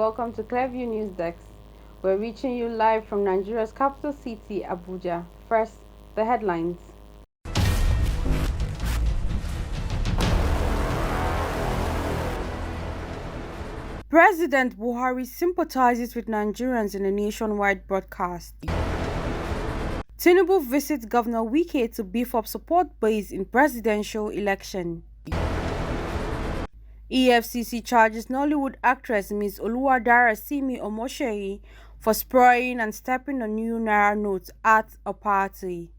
welcome to Clearview News Desk. We're reaching you live from Nigeria's capital city, Abuja. First, the headlines. President Buhari sympathizes with Nigerians in a nationwide broadcast. Tinubu visits Governor Wike to beef up support base in presidential election. EFCC charges Nollywood actress Ms. Oluwadarasimi Omosheri for spraying and stepping on new Naira notes at a party.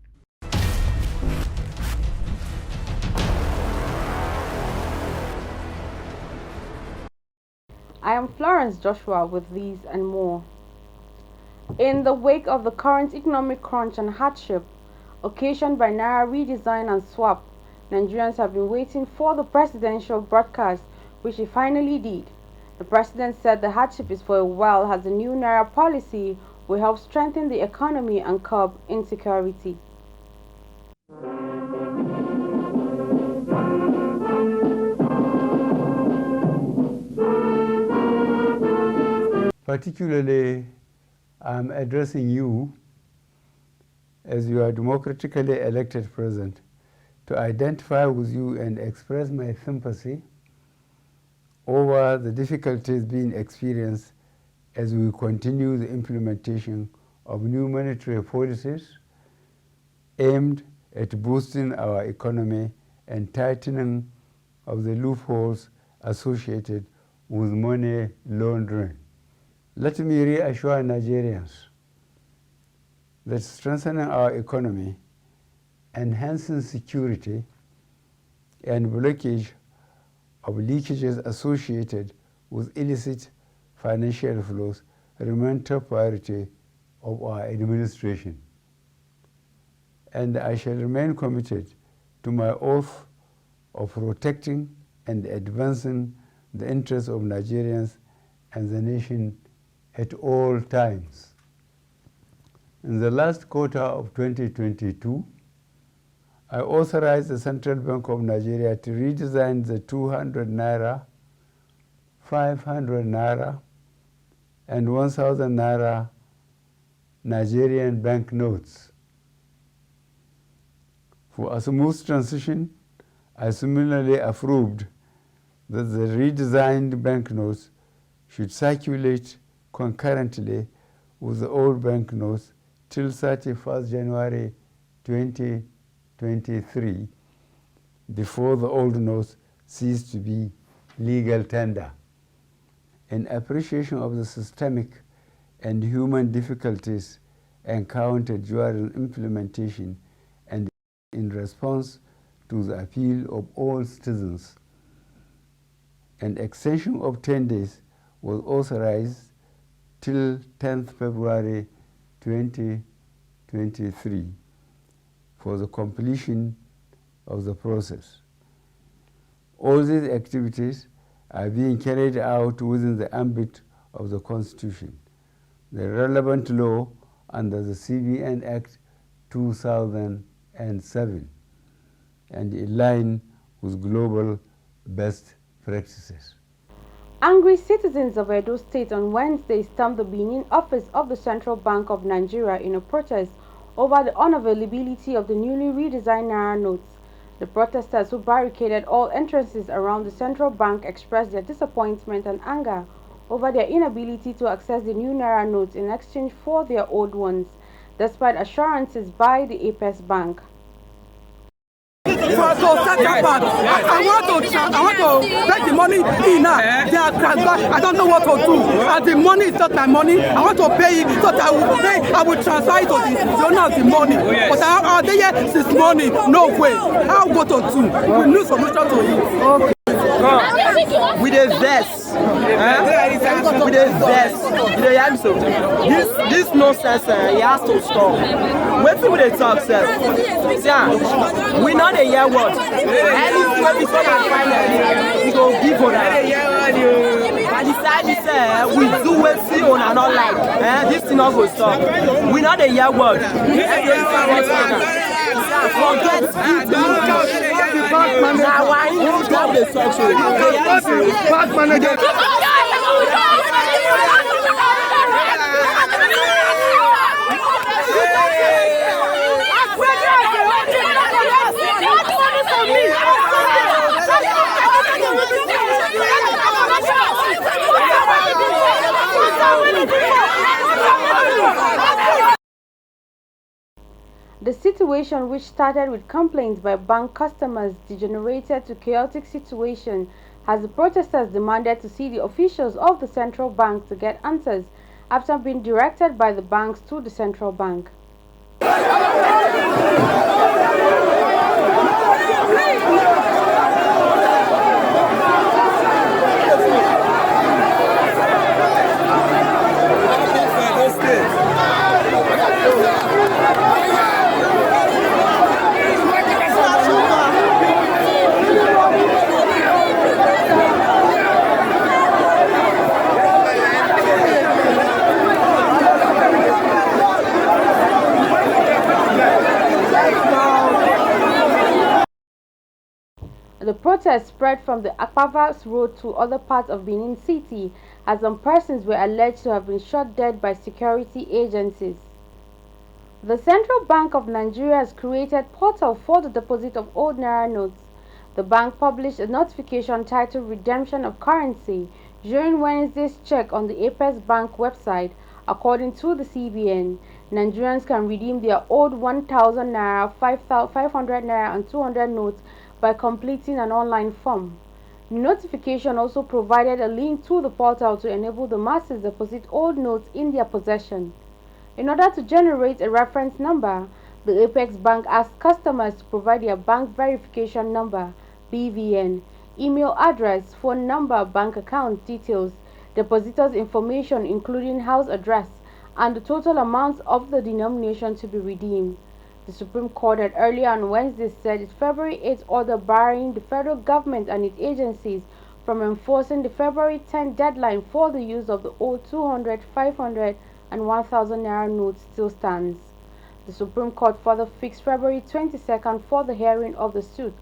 I am Florence Joshua with these and more. In the wake of the current economic crunch and hardship occasioned by Naira redesign and swap, Nigerians have been waiting for the presidential broadcast, which he finally did. The president said the hardship is for a while as the new Naira policy will help strengthen the economy and curb insecurity. Particularly, I'm addressing you as you are democratically elected president to identify with you and express my sympathy over the difficulties being experienced as we continue the implementation of new monetary policies aimed at boosting our economy and tightening of the loopholes associated with money laundering. Let me reassure Nigerians that strengthening our economy, enhancing security, and blockage of leakages associated with illicit financial flows remain top priority of our administration. And I shall remain committed to my oath of protecting and advancing the interests of Nigerians and the nation at all times. In the last quarter of 2022, I authorized the Central Bank of Nigeria to redesign the 200 Naira, 500 Naira, and 1,000 Naira Nigerian banknotes. For a smooth transition, I similarly approved that the redesigned banknotes should circulate concurrently with the old banknotes till 31st January 2023, before the old notes cease to be legal tender. In appreciation of the systemic and human difficulties encountered during implementation and in response to the appeal of all citizens, an extension of 10 days was authorized till 10th February 2023 for the completion of the process. All these activities are being carried out within the ambit of the Constitution, the relevant law under the CBN Act 2007, and in line with global best practices. Angry citizens of Edo State on Wednesday stormed the Benin office of the Central Bank of Nigeria in a protest over the unavailability of the newly redesigned Naira notes. The protesters, who barricaded all entrances around the central bank, expressed their disappointment and anger over their inability to access the new Naira notes in exchange for their old ones, despite assurances by the Apex Bank. I want to take the money in now. They are transfer. I don't know what to do. And the money is not my money. I want to pay it, so that I will pay. I will transfer it to the owner of the money. But are they here since money? No way. I'll go to do. We need solution to it. Okay. With a vest, with a vest, this nonsense, he has to stop. Wait till they talk, sir. Yeah, we know the year what. Anyway, before you find it, we go give on that. And decide this, we do what see on and not like. This thing not go stop. We know the year what. Forget it. Now why you don't the talk show? The situation, which started with complaints by bank customers, degenerated to chaotic situation as the protesters demanded to see the officials of the central bank to get answers after being directed by the banks to the central bank. The protest spread from the Akpavas Road to other parts of Benin City as some persons were alleged to have been shot dead by security agencies. The Central Bank of Nigeria has created a portal for the deposit of old Naira notes. The bank published a notification titled Redemption of Currency during Wednesday's check on the Apex Bank website. According to the CBN, Nigerians can redeem their old 1,000 Naira, 500 Naira and 200 notes by completing an online form. The notification also provided a link to the portal to enable the masses deposit old notes in their possession. In order to generate a reference number, the Apex Bank asked customers to provide their bank verification number, BVN, email address, phone number, bank account details, depositors' information including house address, and the total amount of the denomination to be redeemed. The Supreme Court had earlier on Wednesday said its February 8 order barring the federal government and its agencies from enforcing the February 10 deadline for the use of the old 200, 500 and 1,000 Naira notes still stands. The Supreme Court further fixed February 22nd for the hearing of the suit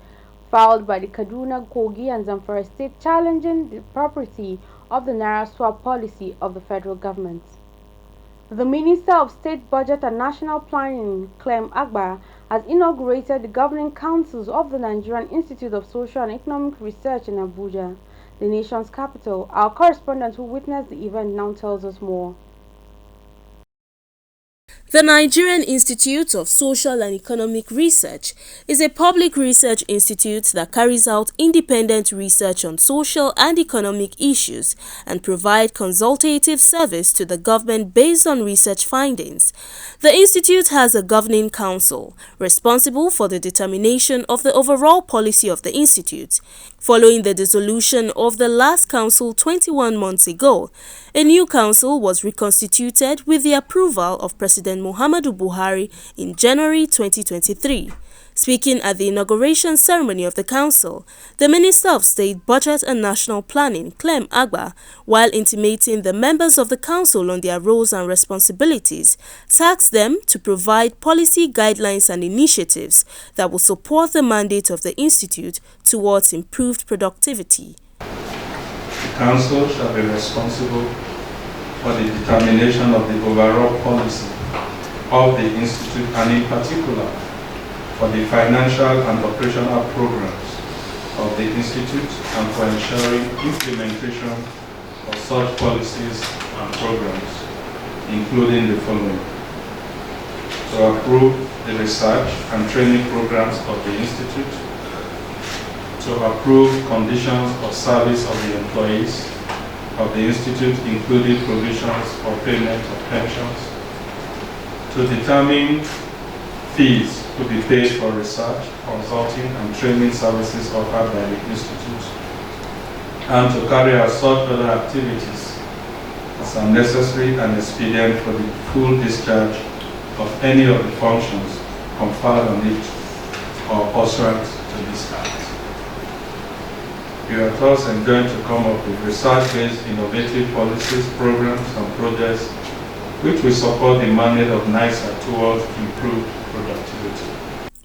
filed by the Kaduna, Kogi and Zamfara state challenging the propriety of the Naira swap policy of the federal government. The Minister of State Budget and National Planning, Clem Agba, has inaugurated the governing councils of the Nigerian Institute of Social and Economic Research in Abuja, the nation's capital. Our correspondent who witnessed the event now tells us more. The Nigerian Institute of Social and Economic Research is a public research institute that carries out independent research on social and economic issues and provides consultative service to the government based on research findings. The institute has a governing council responsible for the determination of the overall policy of the institute. Following the dissolution of the last council 21 months ago, a new council was reconstituted with the approval of President Muhammadu Buhari in January 2023. Speaking at the inauguration ceremony of the council, the Minister of State Budget and National Planning, Clem Agba, while intimating the members of the council on their roles and responsibilities, tasked them to provide policy guidelines and initiatives that will support the mandate of the institute towards improved productivity. The council shall be responsible for the determination of the overall policy of the institute and in particular for the financial and operational programs of the institute and for ensuring implementation of such policies and programs, including the following: to approve the research and training programs of the institute, to approve conditions of service of the employees of the institute, including provisions for payment of pensions, to determine fees to be paid for research, consulting and training services offered by the institute, and to carry out such other activities as are necessary and expedient for the full discharge of any of the functions conferred on it or pursuant to this act. We are thus enjoined to come up with research-based innovative policies, programs and projects which will support the mandate of NISA towards improved productivity.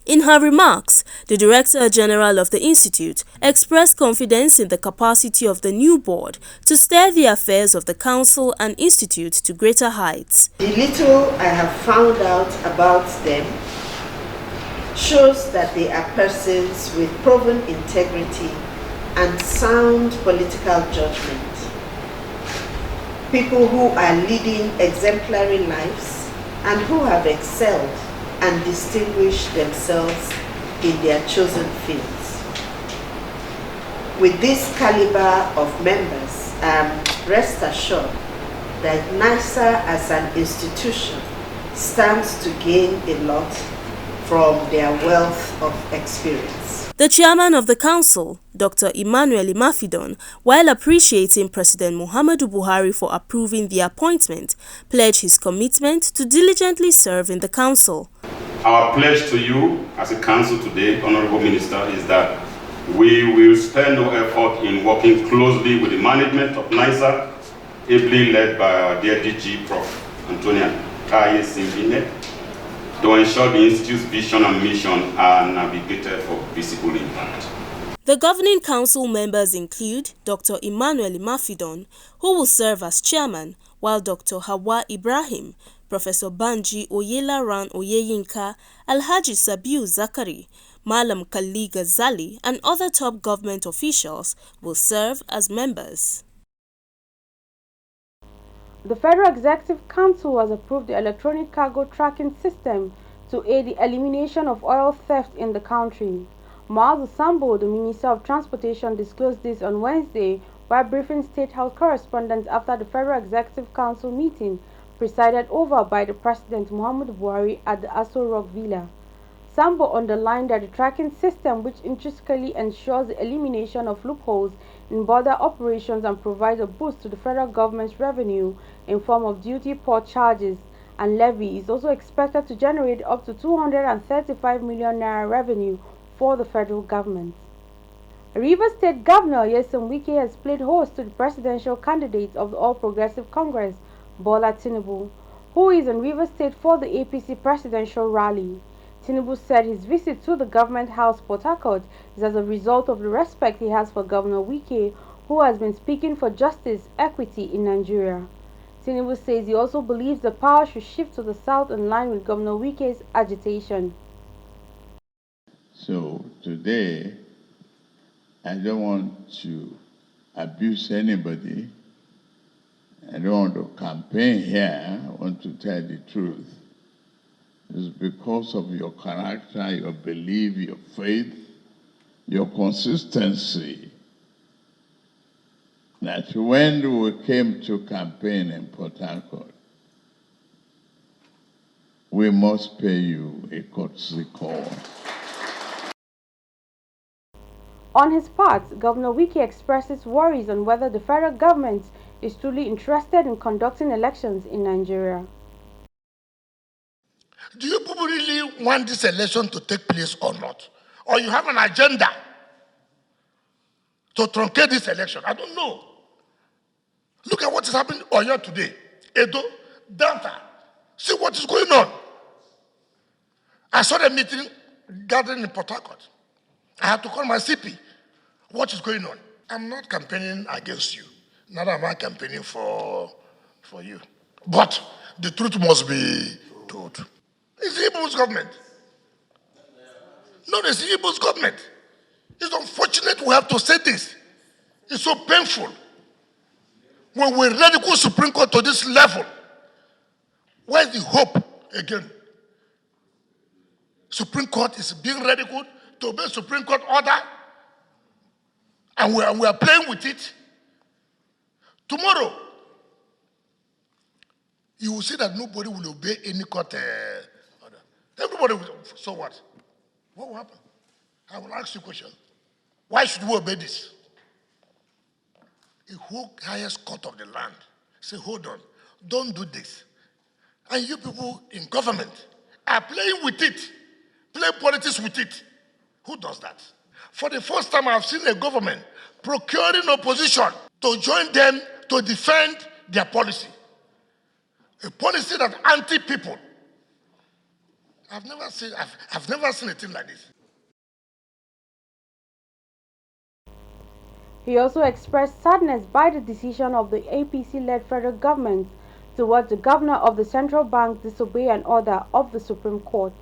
In her remarks, the Director General of the Institute expressed confidence in the capacity of the new board to steer the affairs of the Council and Institute to greater heights. The little I have found out about them shows that they are persons with proven integrity and sound political judgment. People who are leading exemplary lives and who have excelled and distinguish themselves in their chosen fields. With this caliber of members, rest assured that NISA as an institution stands to gain a lot from their wealth of experience. The chairman of the council, Dr. Emmanuel Imafidon, while appreciating President Muhammadu Buhari for approving the appointment, pledged his commitment to diligently serve in the council. Our pledge to you as a council today, Honorable Minister, is that we will spare no effort in working closely with the management of NISA, ably led by our dear DG, Prof. Antonia Kaye Simbine, to ensure the Institute's vision and mission are navigated for visible impact. The governing council members include Dr. Emmanuel Imafidon, who will serve as chairman, while Dr. Hawa Ibrahim, Professor Banji Oyelaran Oyeyinka, Alhaji Sabiu Zakari, Malam Kali Ghazali, and other top government officials will serve as members. The Federal Executive Council has approved the electronic cargo tracking system to aid the elimination of oil theft in the country. Maaz Sambo, the Minister of Transportation, disclosed this on Wednesday while briefing State House correspondents after the Federal Executive Council meeting presided over by the President Muhammadu Buhari at the Aso Rock Villa. Sambo underlined that the tracking system, which intrinsically ensures the elimination of loopholes in border operations and provides a boost to the federal government's revenue in form of duty port charges and levy, is also expected to generate up to 235 million naira revenue for the federal government. Rivers State Governor Nyesom Wike has played host to the presidential candidate of the All Progressive Congress, Bola Tinubu, who is in Rivers State for the APC presidential rally. Tinubu said his visit to the government house Port Harcourt is as a result of the respect he has for Governor Wike, who has been speaking for justice, equity in Nigeria. Tinubu says he also believes the power should shift to the south in line with Governor Wike's agitation. So today, I don't want to abuse anybody. I don't want to campaign here. I want to tell the truth. It's because of your character, your belief, your faith, your consistency, that when we came to campaign in Port Harcourt, we must pay you a courtesy call. On his part, Governor Wike expresses worries on whether the federal government is truly interested in conducting elections in Nigeria. Do you people really want this election to take place or not? Or you have an agenda to truncate this election? I don't know. Look at what is happening in Oyo today. Edo, Delta. See what is going on. I saw the meeting gathering in Port Harcourt. I had to call my CP. What is going on? I'm not campaigning against you. Neither am I campaigning for you. But the truth must be told. It's the Igbo's government. No, it's the Igbo's government. It's unfortunate we have to say this. It's so painful. When we ridicule Supreme Court to this level, where's the hope again? Supreme Court is being ridiculed to obey Supreme Court order, and we are playing with it. Tomorrow, you will see that nobody will obey any court order. Everybody will. So what? What will happen? I will ask you a question. Why should we obey this? The whole highest court of the land say, hold on, don't do this. And you people in government are playing with it, play politics with it. Who does that? For the first time, I've seen a government procuring opposition to join them to defend their policy. A policy that anti-people. I've never seen a thing like this. He also expressed sadness by the decision of the APC-led federal government towards the governor of the central bank disobey an order of the Supreme Court.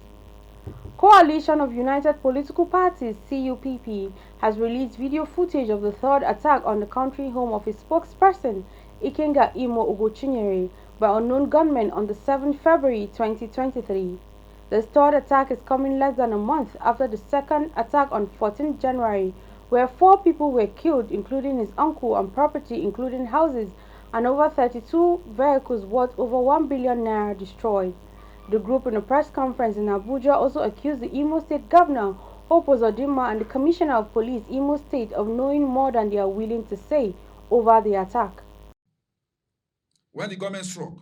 Coalition of United Political Parties (CUPP) has released video footage of the third attack on the country home of its spokesperson Ikenga Imo Ugochinyere by unknown gunmen on the 7th February 2023. The third attack is coming less than a month after the second attack on 14 January, where 4 people were killed, including his uncle, and property, including houses, and over 32 vehicles worth over 1 billion naira destroyed. The group, in a press conference in Abuja, also accused the Imo State Governor, Hope Uzodinma, and the Commissioner of Police, Imo State, of knowing more than they are willing to say over the attack. When the government struck,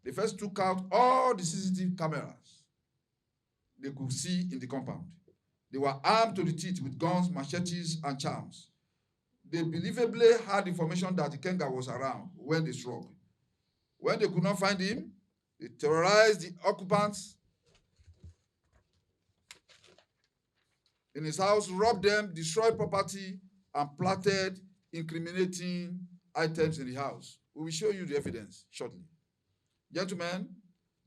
they first took out all the CCTV cameras they could see in the compound. They were armed to the teeth with guns, machetes, and charms. They believably had information that the Ikenga was around when they struck. When they could not find him, they terrorized the occupants in his house, robbed them, destroyed property, and planted incriminating items in the house. We will show you the evidence shortly. Gentlemen,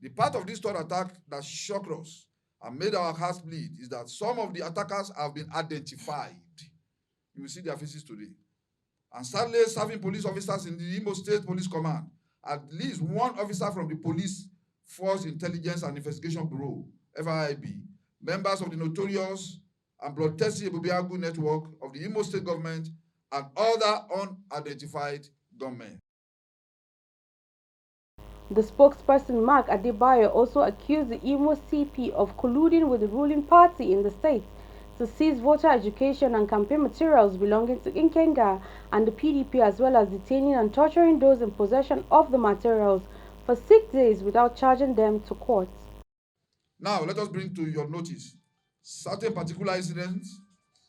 the part of this third attack that shocked us and made our hearts bleed is that some of the attackers have been identified. You will see their faces today. And sadly, serving police officers in the Imo State Police Command, at least one officer from the Police Force Intelligence and Investigation Bureau, FIB, members of the notorious and bloodthirsty Ebubiagu network of the Imo State government, and other unidentified gunmen. The spokesperson Mark Adebayo also accused the Imo CP of colluding with the ruling party in the state to seize voter education and campaign materials belonging to Ikenga and the PDP, as well as detaining and torturing those in possession of the materials for 6 days without charging them to court. Now, let us bring to your notice certain particular incidents.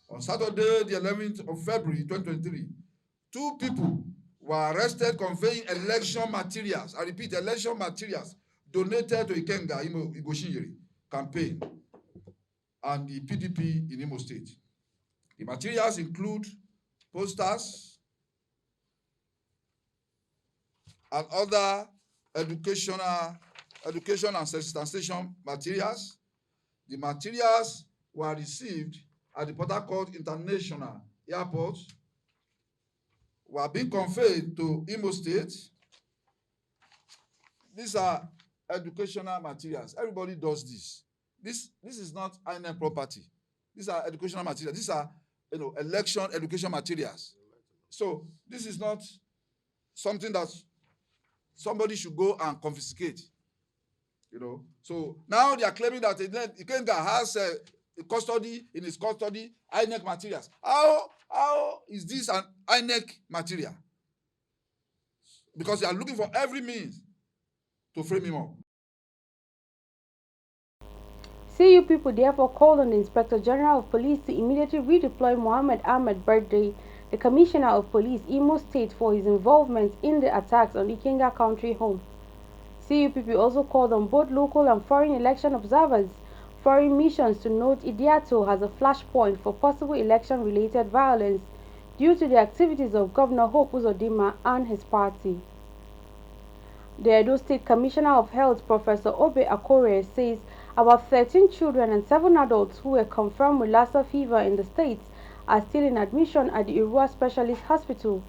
On Saturday, the 11th of February 2023, 2 people were arrested conveying election materials, I repeat, election materials donated to Ikenga Igoshinyeri campaign and the PDP in Imo State. The materials include posters and other education and sensitization materials. The materials were received at the Port Harcourt International Airport, were being conveyed to Imo State. These are educational materials. Everybody does this. This is not INM property. These are educational materials. These are, election education materials. So this is not something that somebody should go and confiscate. So now they are claiming that Ikenga has in his custody INEC materials. How is this an INEC material? Because they are looking for every means to frame him up. CU people therefore called on the Inspector General of Police to immediately redeploy Mohammed Ahmed Birthday, the Commissioner of Police, Imo State, for his involvement in the attacks on Ikenga Country Home. CUPP also called on both local and foreign election observers, foreign missions to note Idiato as a flashpoint for possible election-related violence due to the activities of Governor Hope Uzodinma and his party. The Edo State Commissioner of Health, Professor Obe Akore, says about 13 children and 7 adults who were confirmed with Lassa fever in the state are still in admission at the Irua Specialist Hospital.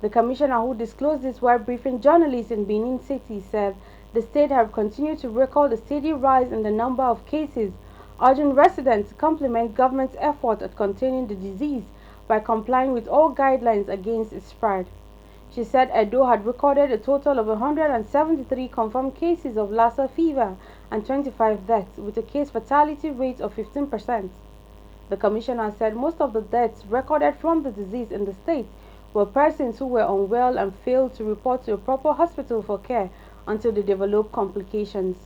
The commissioner, who disclosed this while briefing journalists in Benin City, said the state have continued to record a steady rise in the number of cases, urging residents to complement government's effort at containing the disease by complying with all guidelines against its spread. She said Edo had recorded a total of 173 confirmed cases of Lassa fever and 25 deaths, with a case fatality rate of 15%. The commissioner said most of the deaths recorded from the disease in the state were persons who were unwell and failed to report to a proper hospital for care until they developed complications.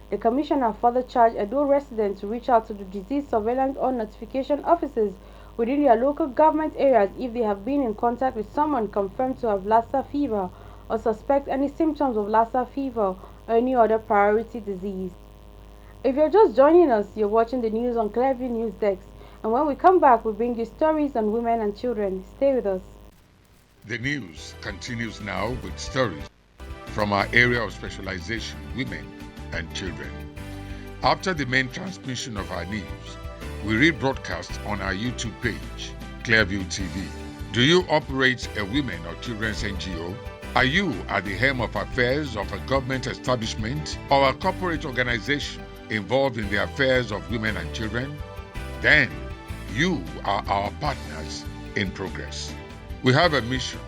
The commissioner further charged Edo residents to reach out to the disease surveillance or notification offices within their local government areas if they have been in contact with someone confirmed to have Lassa fever or suspect any symptoms of Lassa fever or any other priority disease. If you're just joining us, you're watching the news on Clearview News Desk, and when we come back, we'll bring you stories on women and children. Stay with us. The news continues now with stories from our area of specialization, women and children. After the main transmission of our news, we rebroadcast on our YouTube page, Clearview TV. Do you operate a women or children's NGO? Are you at the helm of affairs of a government establishment or a corporate organization? involved in the affairs of women and children, then you are our partners in progress. We have a mission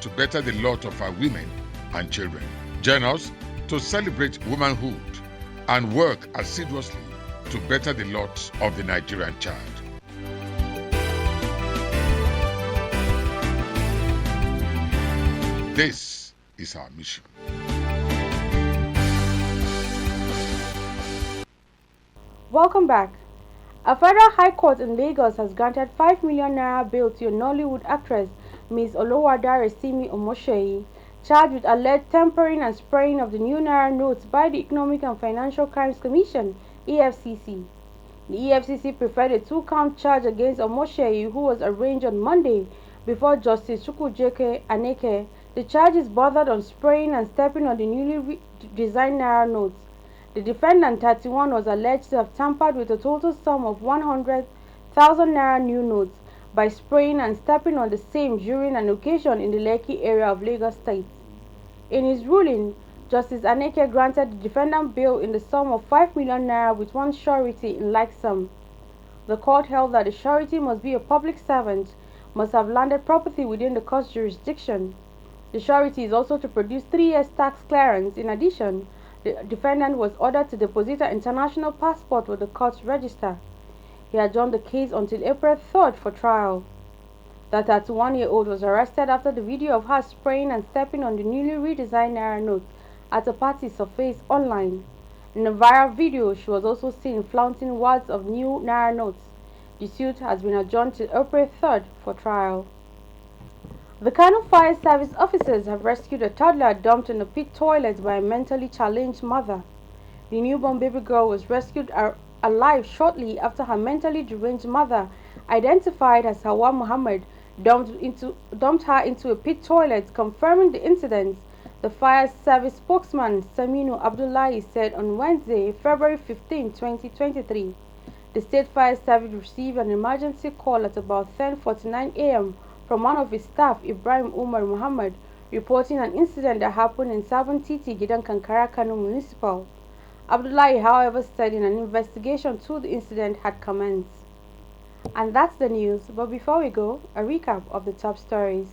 to better the lot of our women and children. Join us to celebrate womanhood and work assiduously to better the lot of the Nigerian child. This is our mission. Welcome back. A federal high court in Lagos has granted 5 million naira bail to a Nollywood actress, Ms. Oluwadare Simi Omosheyi, charged with alleged tampering and spraying of the new naira notes by the Economic and Financial Crimes Commission (EFCC). The EFCC preferred a two-count charge against Omosheyi, who was arraigned on Monday before Justice Chukwujeke Aneke. The charge is bothered on spraying and stepping on the newly designed naira notes. The defendant, 31, was alleged to have tampered with a total sum of 100,000 naira new notes by spraying and stepping on the same during an occasion in the Lekki area of Lagos State. In his ruling, Justice Aneke granted the defendant bail in the sum of 5 million naira with one surety in like sum. The court held that the surety must be a public servant, must have landed property within the court's jurisdiction. The surety is also to produce 3 years tax clearance. In addition, the defendant was ordered to deposit an international passport with the court's register. He adjourned the case until April 3rd for trial. The 31-year-old was arrested after the video of her spraying and stepping on the newly redesigned naira notes at a party surfaced online. In a viral video, she was also seen flaunting wads of new naira notes. The suit has been adjourned till April 3rd for trial. The Kano Fire Service officers have rescued a toddler dumped in a pit toilet by a mentally challenged mother. The newborn baby girl was rescued alive shortly after her mentally deranged mother, identified as Hawa Muhammad, dumped her into a pit toilet. Confirming the incident, the fire service spokesman Saminu Abdullahi said on Wednesday, February 15, 2023. The State Fire Service received an emergency call at about 10:49 a.m. from one of his staff, Ibrahim Umar Muhammad, reporting an incident that happened in Sabon Titi, Gidan Kankara, Kano Municipal. Abdullahi, however, said an investigation to the incident had commenced. And that's the news, but before we go, a recap of the top stories.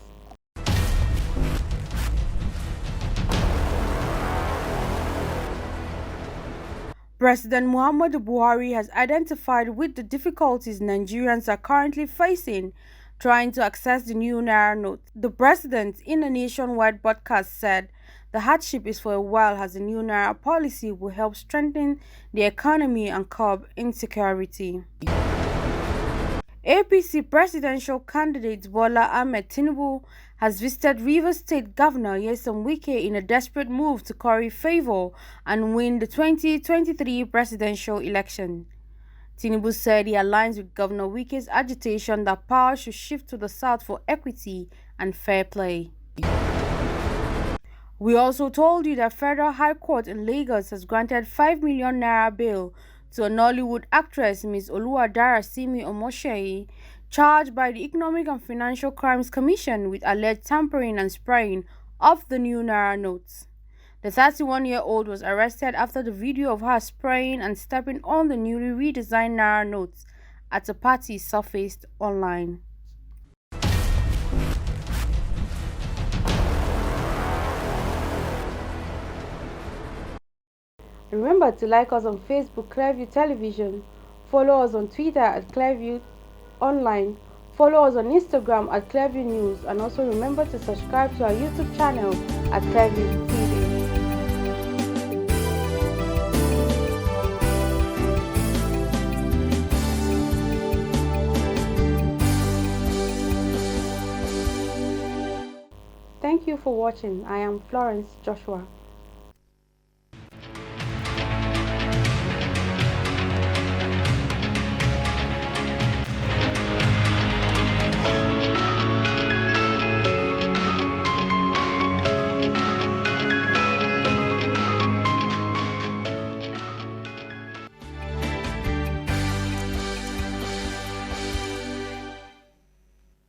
President Muhammadu Buhari has identified with the difficulties Nigerians are currently facing trying to access the new naira note. The president, in a nationwide broadcast, said the hardship is for a while as the new naira policy will help strengthen the economy and curb insecurity. APC presidential candidate Bola Ahmed Tinubu has visited Rivers State Governor Wike in a desperate move to curry favor and win the 2023 presidential election. Tinubu said he aligns with Governor Wike's agitation that power should shift to the south for equity and fair play. We also told you that Federal High Court in Lagos has granted 5 million naira bail to a Nollywood actress, Ms. Oluwadare Simi Omosheyi, charged by the Economic and Financial Crimes Commission with alleged tampering and spraying of the new naira notes. The 31-year-old was arrested after the video of her spraying and stepping on the newly redesigned naira notes at a party surfaced online. Remember to like us on Facebook, Clearview Television, follow us on Twitter at Clearview Online, follow us on Instagram at Clearview News, and also remember to subscribe to our YouTube channel at Clearview TV. Thank you for watching. I am Florence Joshua.